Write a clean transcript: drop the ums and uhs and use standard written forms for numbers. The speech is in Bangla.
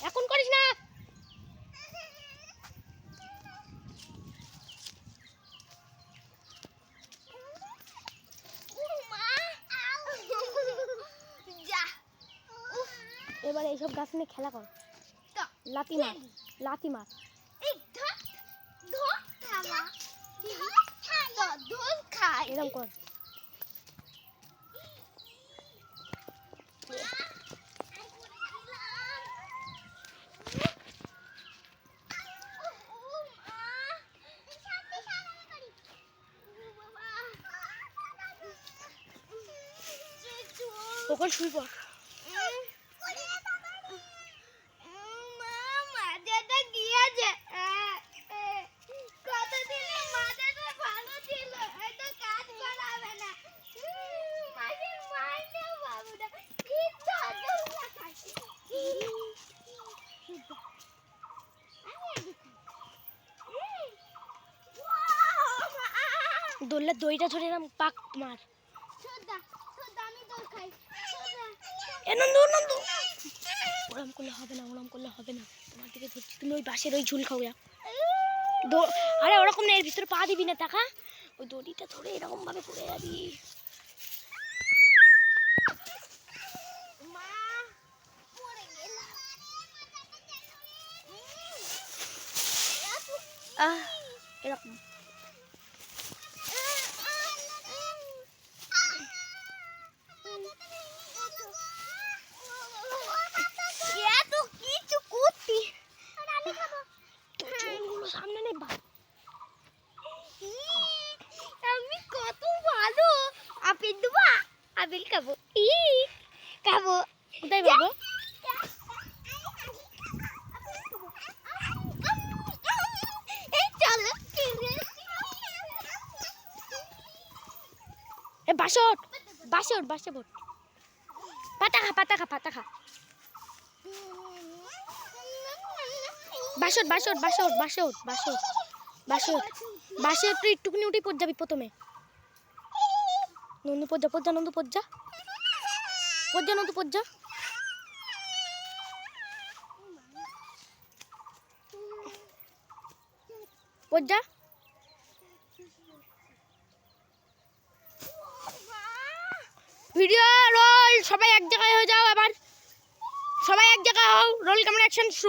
এখন করিস না। এবারে এইসব গাছ নিয়ে খেলা কর, লাথি মার এরকম কর। ওখান শুই পড়। দৌড়লে দইটা ধরে এরকম পাক মার। ওরম করলে হবে না, তোমার দিকে ধরছি, তুমি ওই বাঁশের ওই ঝুল খাও। আরে ওরকম না, এর ভিতরে পা দিবি না, টাকা ওই দড়িটা ধরে এরকম ভাবে পড়ে যাবি। এরকম সামনে নেই। আমি কত ভালো আপেল দেবো, আপেল খাবো, খাবো। কোথায় বাবু? বাসে ওঠ, পাতা খা। বাসে একটুখানি উঠে পড় যাবি প্রথমে। নন্দু পড় যা। ভিডিও রোল, সবাই এক জায়গায় হয়ে যাও। এবার সবাই এক জায়গায় হও, রোল ক্যামেরা অ্যাকশন।